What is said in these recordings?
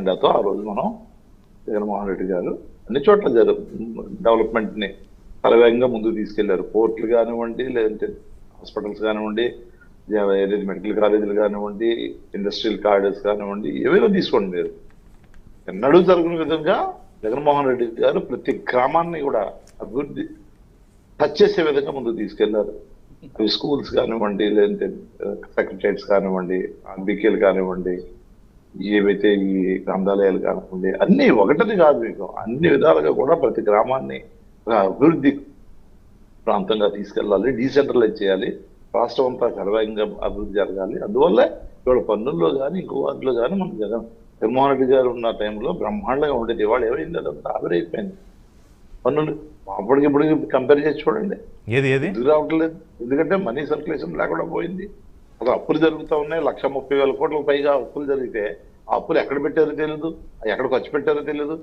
అజెండాతో ఆ రోజు మనం జగన్మోహన్ రెడ్డి గారు అన్ని చోట్ల డెవలప్మెంట్ ని తలవేగంగా ముందుకు తీసుకెళ్లారు. పోర్టులు కానివ్వండి, లేదంటే హాస్పిటల్స్ కానివ్వండి, మెడికల్ కాలేజీలు కానివ్వండి, ఇండస్ట్రియల్ కారిడార్స్ కానివ్వండి, ఏవైనా తీసుకోండి మీరు. ఎన్నడూ జరగని విధంగా జగన్మోహన్ రెడ్డి గారు ప్రతి గ్రామాన్ని కూడా అభివృద్ధి టచ్ చేసే విధంగా ముందుకు తీసుకెళ్లారు. అవి స్కూల్స్ కానివ్వండి, లేదంటే సెక్రటరియట్స్ కానివ్వండి, ఆర్బీకేలు కానివ్వండి, ఏవైతే ఈ గ్రంథాలయాలు కానివ్వండి, అన్ని ఒకటిది కాదు, మీకు అన్ని విధాలుగా కూడా ప్రతి గ్రామాన్ని అభివృద్ధి ప్రాంతంగా తీసుకెళ్లాలి, డీసెంట్రలైజ్ చేయాలి, రాష్ట్రం అంతా సర్వేగంగా అభివృద్ధి జరగాలి. అందువల్ల ఇవాళ పన్నుల్లో కానీ ఇంకో వాటిలో కానీ మన జగన్మోహన్ రెడ్డి గారు ఉన్న టైంలో బ్రహ్మాండంగా ఉండేది. ఇవాళ ఏమైంది, అదంతా ఆవిరైపోయింది. పన్నులు అప్పటికిప్పటికి కంపేర్ చేసి చూడండి, ఏది రావట్లేదు. ఎందుకంటే మనీ సర్క్యులేషన్ లేకుండా పోయింది. అసలు అప్పులు జరుగుతూ ఉన్నాయి. 1,30,000 కోట్లకు పైగా అప్పులు జరిగితే ఆ అప్పులు ఎక్కడ పెట్టారో తెలియదు, ఎక్కడ ఖర్చు పెట్టారో తెలియదు.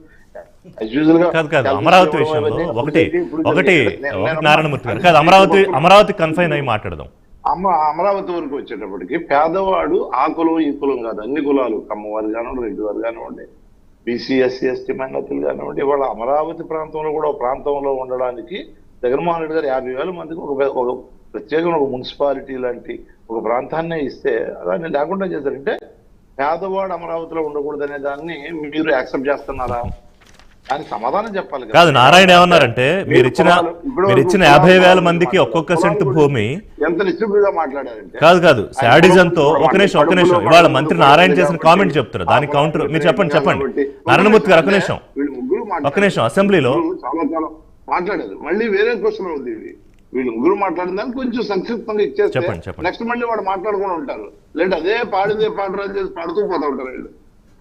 అమరావతి విషయంలో ఒకటి నారాయణమూర్తి గారు కాదు, అమరావతి కన్ఫైన్ అయి మాట్లాడదాం. అమరావతి వరకు వచ్చేటప్పటికి పేదవాడు ఆ కులం ఈ కులం కాదు, అన్ని కులాలు, కమ్మవారు కానివ్వండి, రెడ్డి వారు కానివ్వండి, బీసీ ఎస్సీ ఎస్టీ మైనార్టీలు కానివ్వండి, ఇవాళ అమరావతి ప్రాంతంలో కూడా ఒక ప్రాంతంలో ఉండడానికి జగన్మోహన్ రెడ్డి గారు 50,000 మందికి ఒక ప్రత్యేకమైన ఒక మున్సిపాలిటీ లాంటి ఒక ప్రాంతాన్నే ఇస్తే దాన్ని లేకుండా చేశారంటే పేదవాడు అమరావతిలో ఉండకూడదనే దాన్ని మీరు యాక్సెప్ట్ చేస్తున్నారా? దానికి సమాధానం చెప్పాలి కాదు. నారాయణ ఏమన్నారంటే మీరు ఇచ్చిన 50,000 మందికి ఒక్కొక్క సెంట్ భూమి ఎంత నిశ్చితంగా మాట్లాడారంటే కాదు శాడిజంతో ఒక నిమిషం ఇవాళ మంత్రి నారాయణ చేసిన కామెంట్ చెప్తారు, దానికి కౌంటర్ మీరు చెప్పండి నారాయణమూర్తి గారు. ఒక నిమిషం అసెంబ్లీలో చాలా మాట్లాడారు. మళ్ళీ వేరే క్వశ్చన్ ఉంది, వీళ్ళు ముగ్గురు మాట్లాడిన దాన్ని కొంచెం సంక్షిప్తంగా ఇచ్చేస్తే నెక్స్ట్ మళ్ళీ వాడు మాట్లాడుకుని ఉంటారు, లేదంటే అదే పాడిదే పాడరాజు చేసి పాడుతూ పోతా ఉంటారు. వీళ్ళు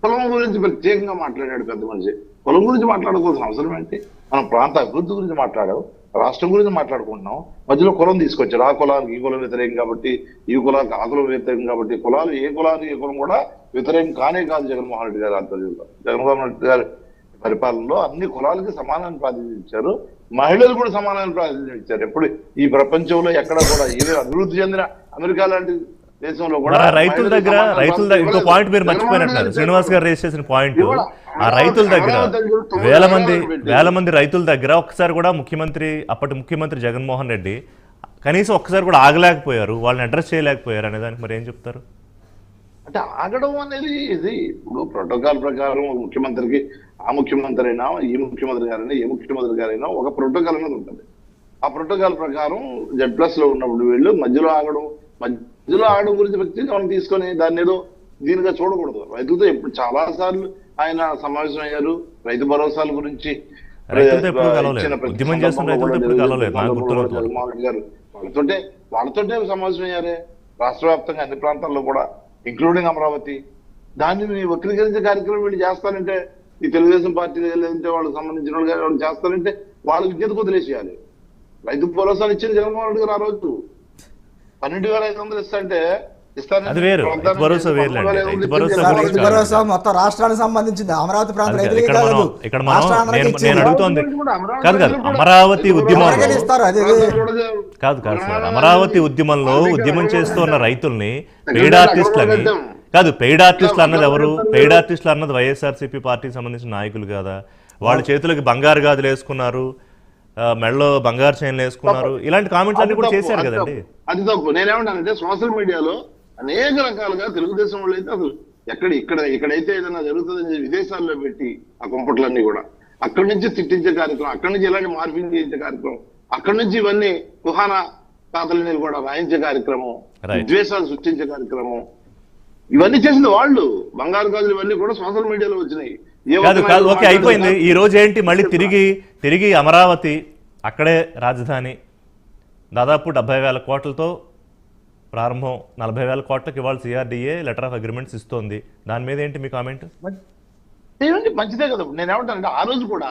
పొలం గురించి ప్రత్యేకంగా మాట్లాడాడు పెద్ద మనిషి. పొలం గురించి మాట్లాడుకోవాల్సిన అవసరం ఏంటి? మనం ప్రాంత అభివృద్ధి గురించి మాట్లాడాం, రాష్ట్రం గురించి మాట్లాడుకుంటున్నాం, మధ్యలో కులం తీసుకొచ్చారు. ఆ కులానికి ఈ కులం వ్యతిరేకం కాబట్టి, ఈ కులానికి ఆ కులం వ్యతిరేకం కాబట్టి, కులాలు ఏ కులానికి ఏ కులం కూడా వ్యతిరేకం కానే కాదు. జగన్మోహన్ రెడ్డి గారి ఆధ్వర్యంలో, జగన్మోహన్ రెడ్డి గారి పరిపాలనలో అన్ని కులాలకి సమానాన్ని ప్రాతినిధ్యం, మహిళలు కూడా సమానాన్ని ప్రాతినిధ్యం. ఎప్పుడు ఈ ప్రపంచంలో ఎక్కడ కూడా ఏ అభివృద్ధి చెందిన అమెరికా లాంటి దేశంలో కూడా రైతుల దగ్గర ఇంకో పాయింట్ మీరు మర్చిపోయినట్టు శ్రీనివాస్ గారు రేస్ చేసిన పాయింట్, ఆ రైతుల దగ్గర వేల మంది రైతుల దగ్గర ఒక్కసారి కూడా అప్పటి ముఖ్యమంత్రి జగన్మోహన్ రెడ్డి కనీసం ఒక్కసారి కూడా ఆగలేకపోయారు, వాళ్ళని అడ్రస్ చేయలేకపోయారు అనే దానికి మరి ఏం చెప్తారు? అంటే ఆగడం అనేది ఇది ఇప్పుడు ప్రోటోకాల్ ప్రకారం ముఖ్యమంత్రికి ఆ ముఖ్యమంత్రి అయినా ఈ ముఖ్యమంత్రి గారైనా ఏ ముఖ్యమంత్రి గారైనా ఒక ప్రోటోకాల్ అనేది ఉంటుంది. ఆ ప్రోటోకాల్ ప్రకారం Z+ లో ఉన్నప్పుడు వీళ్ళు మధ్యలో ఆగడం గురించి వ్యక్తిగా తీసుకొని దాన్ని ఏదో దీనిగా చూడకూడదు. రైతులతో ఎప్పుడు చాలా సార్లు ఆయన సమావేశం అయ్యారు. రైతు భరోసాల గురించి వాళ్ళతోటే సమావేశం అయ్యారే రాష్ట్ర వ్యాప్తంగా అన్ని ప్రాంతాల్లో కూడా, ఇంక్లూడింగ్ అమరావతి. దాన్ని వక్రీకరించే కార్యక్రమం వీళ్ళు చేస్తారంటే, ఈ తెలుగుదేశం పార్టీ లేదంటే వాళ్ళకి సంబంధించిన వాళ్ళు చేస్తారంటే వాళ్ళు విద్యకు వదిలేసేయాలి. రైతు భరోసాలు ఇచ్చిన జగన్మోహన్ రెడ్డి గారు ఆ రోజు 12,500 ఇస్తాంటే మొత్తం రాష్ట్రానికి సంబంధించింది, అమరావతి ప్రాంతం రైతులకి కాదు. అమరావతి ఉద్యమం అమరావతి ఉద్యమంలో ఉద్యమం చేస్తున్న రైతుల్ని పెయిడ్ ఆర్టిస్టులు అన్నది ఎవరు? పెయిడ్ ఆర్టిస్టులు అన్నది వైఎస్ఆర్సీపీ పార్టీకి సంబంధించిన నాయకులు కదా. వాళ్ళ చేతులకి బంగారు గాజులు వేసుకున్నారు, మెడలో బంగారు చైన్లు వేసుకున్నారు, ఇలాంటి కామెంట్స్ అన్ని కూడా చేశారు కదండి. అది తప్పు. నేనేమంటానంటే సోషల్ మీడియాలో అనేక రకాలుగా తెలుగుదేశం వాళ్ళు అయితే అసలు ఇక్కడైతే ఏదైనా జరుగుతుందని విదేశాల్లో పెట్టి ఆ కుంపట్లన్నీ కూడా అక్కడి నుంచి తిట్టించే కార్యక్రమం, అక్కడి నుంచి ఇలాంటి మార్పింగ్ చేయించే కార్యక్రమం, అక్కడి నుంచి ఇవన్నీ కుహానా తాతలని కూడా రాయించే కార్యక్రమం, ద్వేషాలు సృష్టించే కార్యక్రమం, ఇవన్నీ చేసింది వాళ్ళు. బంగారు గాజులు ఇవన్నీ కూడా సోషల్ మీడియాలో వచ్చినాయి. ఓకే, అయిపోయింది. ఈ రోజు ఏంటి మళ్ళీ తిరిగి అమరావతి అక్కడే రాజధాని, దాదాపు 70,000 కోట్లతో ప్రారంభం, 40,000 కోట్లకి ఇవాళ CRDA లెటర్ ఆఫ్ అగ్రిమెంట్స్ ఇస్తోంది. దాని మీద ఏంటి మీ కామెంట్? మంచిదే కదా. నేనేమంటానంటే ఆ రోజు కూడా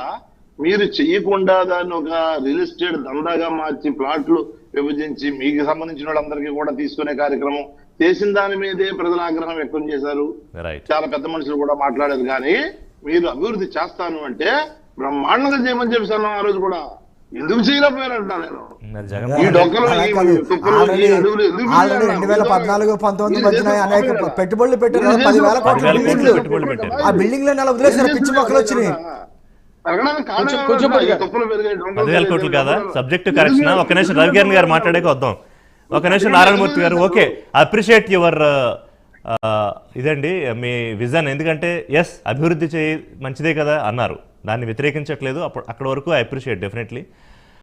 మీరు చెయ్యకుండా దాన్ని ఒక రియల్ ఎస్టేట్ దందాగా మార్చి ప్లాట్లు విభజించి మీకు సంబంధించిన వాళ్ళందరికీ కూడా తీసుకునే కార్యక్రమం చేసిన దాని మీదే ప్రజల ఆగ్రహం వ్యక్తం చేశారు. చాలా పెద్ద మనుషులు కూడా మాట్లాడారు. కానీ మీరు అభివృద్ధి చేస్తాను అంటే బ్రహ్మాండంగా చేయమని చెప్పాను ఆ రోజు కూడా. ఎందుకు చేయలేకపోయారంటా నేను. మరి జగన్ ఈ డొక్కలు, అలా ఈ కాదు. తుప్పలు, ఈ అడవులు ఎందుకు ఆల్రెడీ చేయాలి? 2014-19 మధ్యన అనేక పెట్టుబడులు పెట్టారు కదా, 10,000 కోట్ల 10,000 బిల్డింగ్లు. పెట్టుబడులు పెట్టారు. ఆ బిల్డింగ్లు అలా వదిలేసారు, పిచ్చి మొక్కలు వచ్చినాయి. పెరగడానికి కారణం కొంచెం ఏమంటే పెరిగాయి. ఈ తుప్పలు పెరిగాయి, డొంకలు 10,000 కోట్లు పెరిగాయి, కదా డొంకలు. Subject correction. ఒక నిమిషం రవికిరణ్ గారు మాట్లాడాక వద్దాం. ఒక నిమిషం నారాయణమూర్తి గారు, ఓకే అప్రిషియేట్ యువర్ ఇదండి మీ విజన్. ఎందుకంటే అభివృద్ధి మంచిదే కదా అన్నారు, దాన్ని వ్యతిరేకించట్లేదు. అక్కడ వరకు ఐ అప్రిషియేట్ డెఫినెట్లీ.